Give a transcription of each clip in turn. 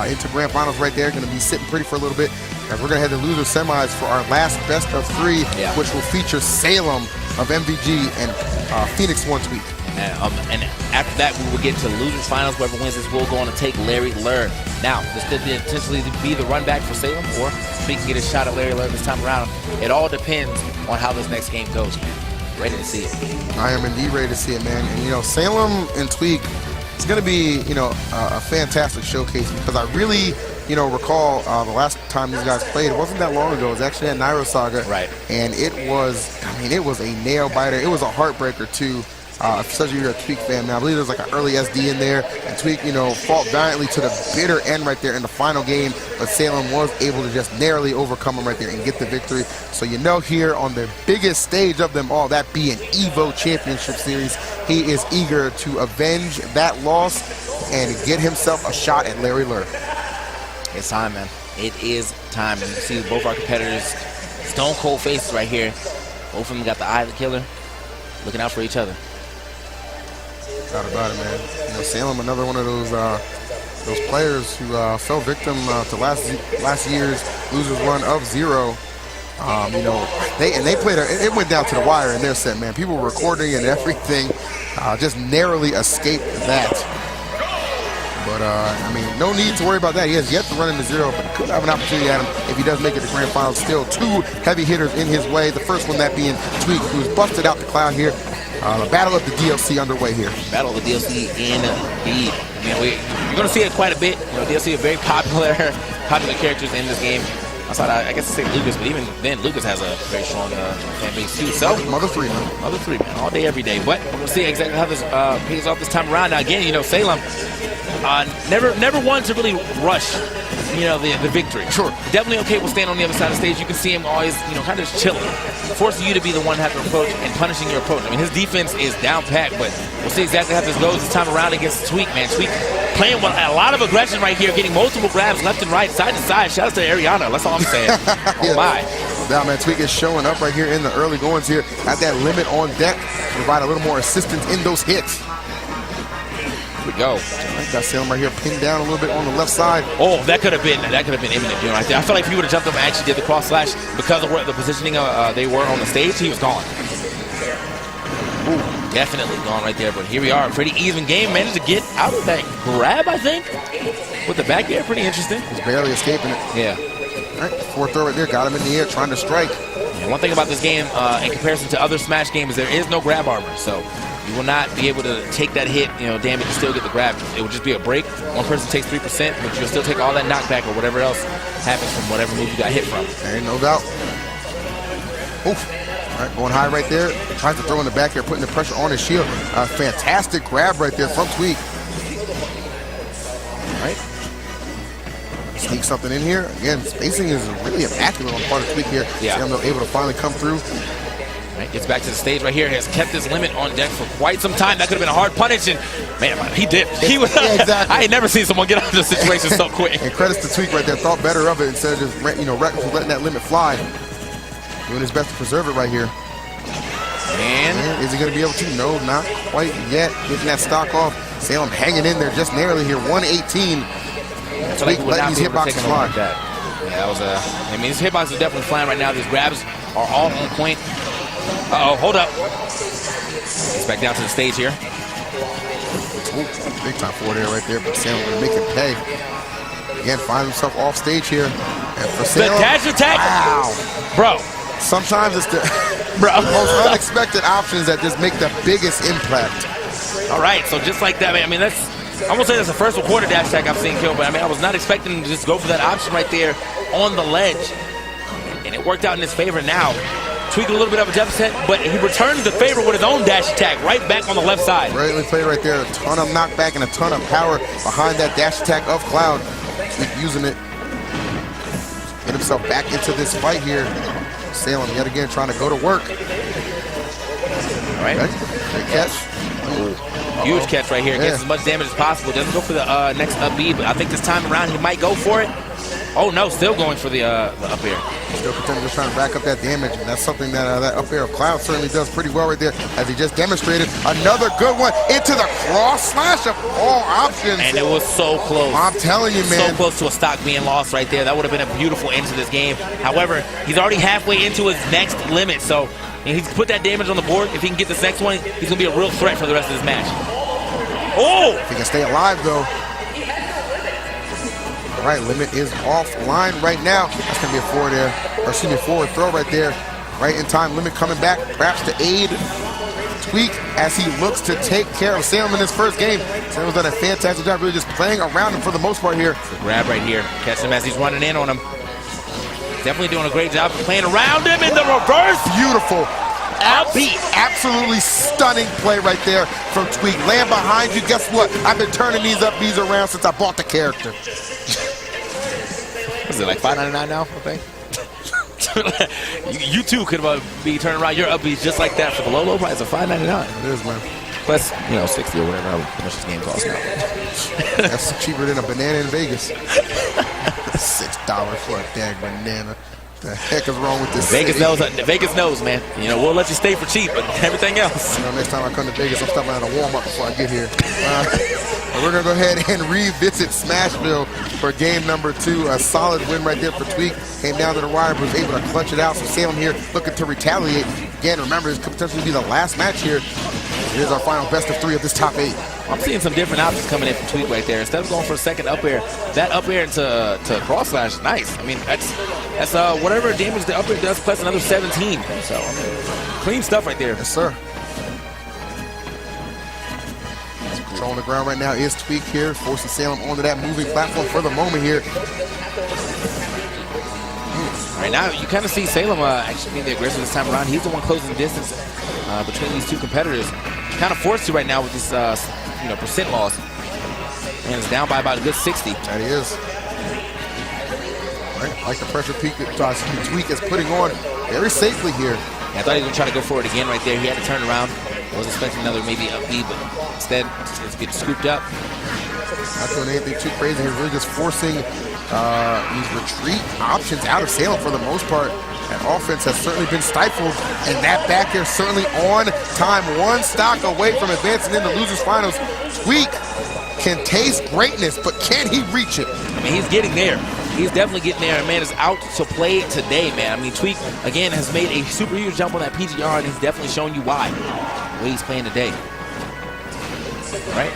into grand finals right there. Going to be sitting pretty for a little bit. As we're going to head to loser semis for our last best of 3, which will feature Salem of MVG and Phoenix 1 Tweek. And after that, we will get to losers finals. Whoever wins this will go on to take Larry Lurr. Now, this could potentially be the run back for Salem, or Tweek can get a shot at Larry Lurr this time around. It all depends on how this next game goes. Ready to see it. I am indeed ready to see it, man. And you know, Salem and Tweek, it's going to be, you know, a fantastic showcase, because I really, you know, recall the last time these guys played. It wasn't that long ago. It was actually at Nairo Saga. Right. And it was, I mean, it was a nail biter. It was a heartbreaker too. Especially if you're a Tweek fan, man. I believe there was like an early SD in there, and Tweek, you know, fought valiantly to the bitter end right there in the final game, but Salem was able to just narrowly overcome him right there and get the victory. So you know, here on the biggest stage of them all, that being EVO Championship Series, he is eager to avenge that loss and get himself a shot at Larry Lurr. It's time, man. It is time. And you see both our competitors, stone cold faces right here. Both of them got the eye of the killer, looking out for each other. Doubt about it, man. You know, Salem, another one of those players who fell victim to last year's losers run of 0. You know, they played it went down to the wire in their set, man. People were recording and everything, just narrowly escaped that. But I mean, no need to worry about that. He has yet to run into 0, but he could have an opportunity at him if he does make it to grand finals. Still 2 heavy hitters in his way. The first one that being Tweek, who's busted out the cloud here. The battle of the DLC underway here. Battle of the DLC indeed. I mean, you're going to see it quite a bit. You know, DLC are very popular characters in this game. Outside, I guess to say Lucas, but even then, Lucas has a very strong fan base too. So, Mother 3, man. Mother 3, man, all day, every day. But we'll see exactly how this pays off this time around. Now, again, you know, Salem never wanted to really rush, you know, the victory. Sure. Definitely okay with staying on the other side of the stage. You can see him always, you know, kind of just chilling, forcing you to be the one to have to approach and punishing your approach. I mean, his defense is down packed, but we'll see exactly how this goes this time around against Tweek, man. Tweek playing with a lot of aggression right here, getting multiple grabs left and right, side to side. Shout out to Ariana. That's all I'm saying. Oh, my. Now, man, Tweek is showing up right here in the early goings here at that limit on deck to provide a little more assistance in those hits. Here we go. Got Salem right here pinned down a little bit on the left side. Oh, that could have been imminent, you know, right there. I feel like if he would have jumped up and actually did the cross slash, because of where the positioning they were on the stage, he was gone. Ooh, definitely gone right there. But here we are, pretty even game. Managed to get out of that grab, I think, with the back air. Pretty interesting. He's barely escaping it. Yeah. All right, 4th throw right there, got him in the air, trying to strike. And one thing about this game, in comparison to other Smash games, there is no grab armor, so you will not be able to take that hit, you know, damage and still get the grab. It will just be a break. One person takes 3%, but you'll still take all that knockback or whatever else happens from whatever move you got hit from. There ain't no doubt. Oof. All right, going high right there. Tries to throw in the back here, putting the pressure on his shield. Fantastic grab right there from Tweek. All right. Sneak something in here. Again, spacing is really immaculate on the part of Tweek here. Yeah. Salem able to finally come through. Right, gets back to the stage right here. Has kept his limit on deck for quite some time. That could have been a hard punish, and man, he dipped. He was. Yeah, exactly. I ain't never seen someone get out of the situation so quick. And credits to Tweek right there. Thought better of it instead of just, you know, recklessly letting that limit fly. Doing his best to preserve it right here. And is he going to be able to? No, not quite yet. Getting that stock off. Salem hanging in there just narrowly here. 118. Tweek letting these hitboxes fly. Like that. Yeah, that was a. I mean, these hitboxes are definitely flying right now. These grabs are all on point. Uh-oh, hold up. He's back down to the stage here. Ooh, big time forward air right there, but Salem going to make him pay. Again, finds himself off stage here. And for Salem, the dash attack! Wow. Bro. Sometimes it's the most unexpected options that just make the biggest impact. All right, so just like that, man, I mean, that's, I won't say that's the first quarter dash attack I've seen kill, but I mean, I was not expecting him to just go for that option right there on the ledge. And it worked out in his favor now. Tweak a little bit of a deficit, but he returns the favor with his own dash attack right back on the left side. Brilliantly played right there. A ton of knockback and a ton of power behind that dash attack of Cloud. Tweak using it. Get himself back into this fight here. Salem yet again trying to go to work. All right. Great catch. Huge catch right here. Gets as much damage as possible. Doesn't go for the next up B, but I think this time around he might go for it. Oh no, still going for the up air. Still continuing to try to rack up that damage, and that's something that that up air of Cloud certainly does pretty well right there, as he just demonstrated. Another good one into the cross slash of all options. And it was so close. I'm telling you, man. So close to a stock being lost right there. That would have been a beautiful end to this game. However, he's already halfway into his next limit, so he's put that damage on the board. If he can get this next one, he's going to be a real threat for the rest of this match. Oh! If he can stay alive, though. All right, limit is offline right now. That's going to be a forward there, or excuse me, forward throw right there. Right in time, limit coming back, perhaps to aid Tweek as he looks to take care of Salem in his first game. Salem's done a fantastic job really just playing around him for the most part here. The grab right here. Catch him as he's running in on him. Definitely doing a great job of playing around him in the reverse. Beautiful. Absolutely stunning play right there from Tweek. Land behind you. Guess what? I've been turning these up Bs around since I bought the character. Is it like $5.99 now, I think? you too could be turning around your upbeats just like that for the low price of $5.99. It is, man. Plus, 60 or whatever, how much this game costs now. That's cheaper than a banana in Vegas. $6 for a dang banana. The heck is wrong with this Vegas knows, man. We'll let you stay for cheap, but everything else. Next time I come to Vegas, I'm stopping at a Walmart before I get here. We're going to go ahead and revisit Smashville for game number 2. A solid win right there for Tweek. Came down to the wire, but was able to clutch it out. So Salem here looking to retaliate. Again, remember, this could potentially be the last match here. It is our final best of 3 of this top 8. I'm seeing some different options coming in from Tweek right there. Instead of going for a second up air, that up air to cross slash is nice. I mean, that's whatever damage the up air does plus another 17. So, clean stuff right there. Yes, sir. Controlling the ground right now is Tweek here, forcing Salem onto that moving platform for the moment here. Right now, you kind of see Salem actually being the aggressor this time around. He's the one closing the distance between these two competitors. Kind of forced to right now with this percent loss. And it's down by about a good 60. That he is. Right, like the pressure Tweek is putting on very safely here. Yeah, I thought he was going to try to go for it again right there. He had to turn around. I was expecting another maybe up B, but instead it's getting scooped up. Not doing anything too crazy. He's really just forcing these retreat options out of Salem for the most part. That offense has certainly been stifled, and that back here certainly on time. One stock away from advancing into losers finals. Tweek can taste greatness, but can he reach it? I mean, he's getting there. He's definitely getting there, and man is out to play today, man. I mean, Tweek, again, has made a super huge jump on that PGR, and he's definitely shown you why. The way he's playing today. All right?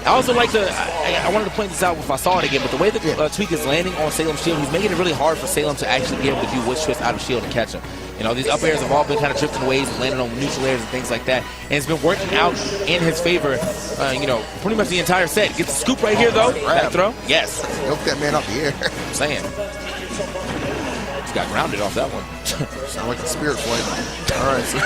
I also like to, I wanted to point this out if I saw it again, but the way that Tweek is landing on Salem's shield, he's making it really hard for Salem to actually be able to do witch twist out of shield and catch him. These up airs have all been kind of drifting ways and landing on neutral airs and things like that. And it's been working out in his favor, pretty much the entire set. Gets the scoop right here, though. Back throw. Yes. Milk that man off the air. I'm saying. Just got grounded off that one. Sound like a spirit flight. All right. So,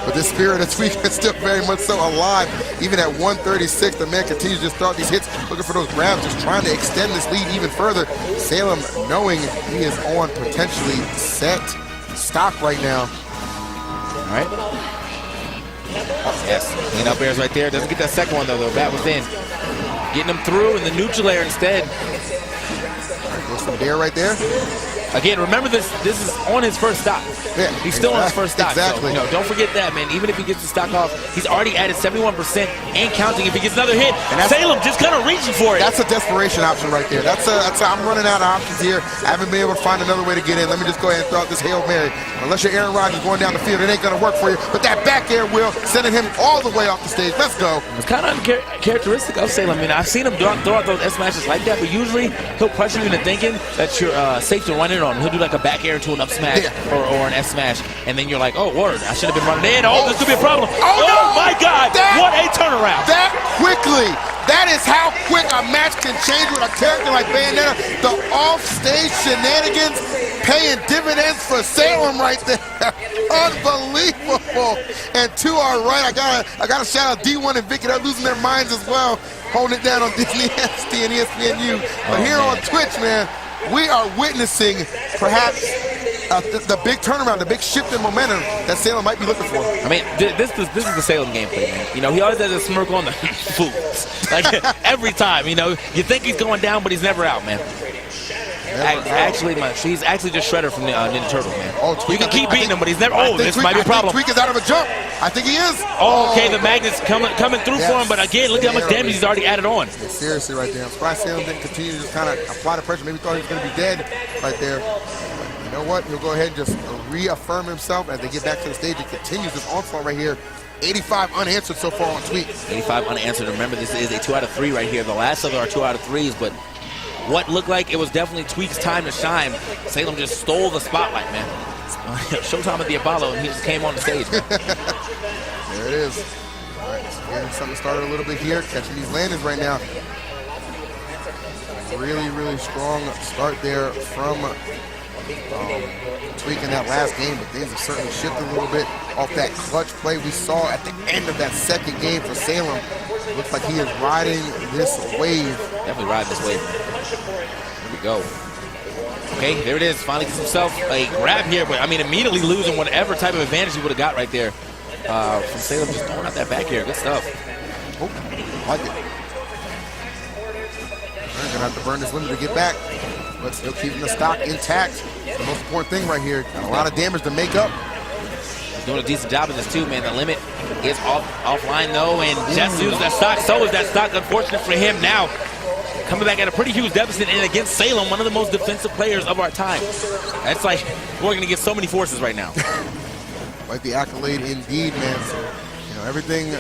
but this spirit of Tweek is still very much so alive. Even at 136, the man continues to just throw out these hits, looking for those grabs, just trying to extend this lead even further. Salem knowing he is on potentially set stock right now. All right. Yes. Clean up airs right there. Doesn't get that second one, though. Bat within. Getting him through in the neutral air instead. All right, goes from there right there. Again, remember this is on his first stock. Yeah, he's still on his first stock. Exactly. So, don't forget that, man. Even if he gets the stock off, he's already added 71% and counting. If he gets another hit, Salem just kind of reaching for it. That's a desperation option right there. I'm running out of options here. I haven't been able to find another way to get in. Let me just go ahead and throw out this Hail Mary. Unless you're Aaron Rodgers going down the field, it ain't going to work for you. But that back air will, sending him all the way off the stage. Let's go. It's kind of uncharacteristic of Salem. I mean, I've seen him throw out those S smashes like that, but usually he'll pressure you into thinking that you're safe to run in on. He'll do like a back air into an up smash or an S smash, and then you're like, oh, word, I should have been running in. Oh, this could be a problem. Oh no, my God, what a turnaround. That quickly. That is how quick a match can change with a character like Bayonetta. The off-stage shenanigans paying dividends for Salem right there. Unbelievable. And to our right, I gotta shout out D1 and Vicky. They're losing their minds as well, holding it down on Disney XD and ESPNU. But here on Twitch, man, we are witnessing perhaps the big turnaround, the big shift in momentum that Salem might be looking for. I mean, this is the Salem gameplay, man. You know, he always has a smirk on the fools. Like, every time, you know, you think he's going down, but he's never out, man. Actually, he's actually just Shredder from the Ninja Turtles, man. Oh, Tweek, you can keep beating him, but he's never. Oh, this might be a problem. Tweek is out of a jump. I think he is. Oh, okay, the magnet's coming through for him, but again, look at how much damage he's already added on. Yeah, seriously, right there. I'm surprised Salem didn't continue to just kind of apply the pressure. Maybe thought he was going to be dead right there. But you know what? He'll go ahead and just reaffirm himself as they get back to the stage. He continues this onslaught right here. 85 unanswered so far on Tweek. 85 unanswered. Remember, this is a 2 out of 3 right here. The last of them are 2 out of 3s, but what looked like it was definitely Tweek's time to shine. Salem just stole the spotlight, man. Showtime at the Apollo, and he just came on the stage. There it is. All right, so getting something started a little bit here. Catching these landings right now. Really, really strong start there from Tweek in that last game, but things have certainly shifted a little bit off that clutch play we saw at the end of that second game for Salem. Looks like he is riding this wave. Definitely riding this wave. Here we go. Okay, there it is. Finally gets himself a grab here, but I mean, immediately losing whatever type of advantage he would have got right there from Salem. Just throwing out that back here. Good stuff. Oh, like it. We're gonna have to burn this limit to get back, but still keeping the stock intact. The most important thing right here. Got a lot of damage to make up. He's doing a decent job of this too, man. The limit is offline though, and just uses that stock. So is that stock. Unfortunate for him now. Coming back at a pretty huge deficit, and against Salem, one of the most defensive players of our time. That's like, we're going to get so many forces right now. Like the accolade indeed, man. So, you know, everything,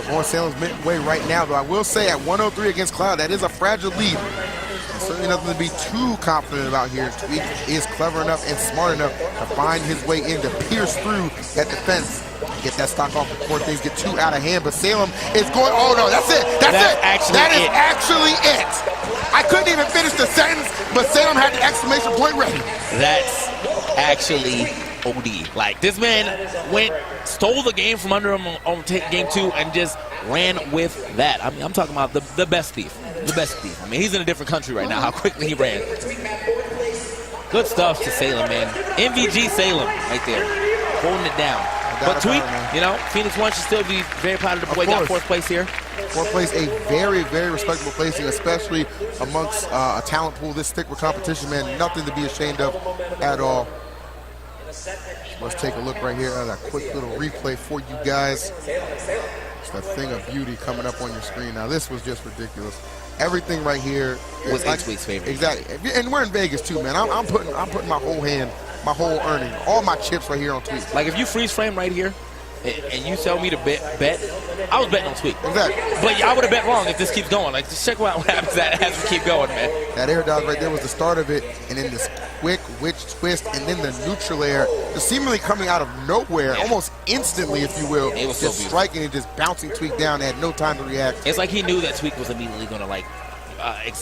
going Salem's way right now. Though I will say at 103 against Cloud, that is a fragile lead. And certainly nothing to be too confident about here. Tweek is clever enough and smart enough to find his way in, to pierce through that defense. Get that stock off before things get too out of hand. But Salem is going, oh no, that's it. That is actually it. I couldn't even finish the sentence, but Salem had the exclamation point ready. That's actually OD. Like, this man stole the game from under him on game 2 and just ran with that. I mean, I'm talking about the best thief. The best thief. I mean, he's in a different country right now, how quickly he ran. Good stuff to Salem, man. MVG Salem right there, holding it down. But Tweek, Phoenix 1 should still be very proud of the boy. Got 4th place here. 4th place, a very, very respectable placing, especially amongst a talent pool this thick with competition, man. Nothing to be ashamed of at all. Let's take a look right here at a quick little replay for you guys. It's a thing of beauty coming up on your screen. Now, this was just ridiculous. Everything right here was Tweek's favorite. Exactly, and we're in Vegas too, man. I'm putting my whole hand, my whole earning, all my chips right here on Tweek. Like, if you freeze frame right here, and you tell me to bet, I was betting on Tweek. Exactly. But I would have bet wrong if this keeps going. Like, just check out what happens as we keep going, man. That air dodge right there was the start of it, and then this quick witch twist, and then the neutral air, just seemingly coming out of nowhere, almost instantly, if you will. It was just striking and just bouncing Tweek down. They had no time to react. It's like he knew that Tweek was immediately going to, like,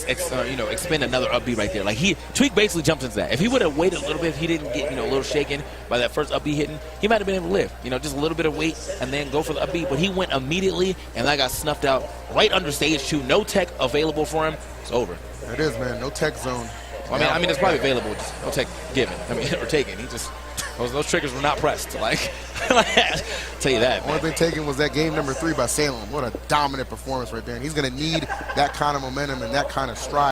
expend another upbeat right there. Like, Tweek basically jumped into that. If he would have waited a little bit, if he didn't get, a little shaken by that first upbeat hitting, he might have been able to live. Just a little bit of weight and then go for the upbeat. But he went immediately, and that got snuffed out right under stage 2. No tech available for him. It's over. There it is, man. No tech zone. Well, I mean, it's probably available. Just no tech given. Or taken. He just those triggers were not pressed. Like, tell you that. Only thing taken was that game number 3 by Salem. What a dominant performance right there. And he's going to need that kind of momentum and that kind of stride.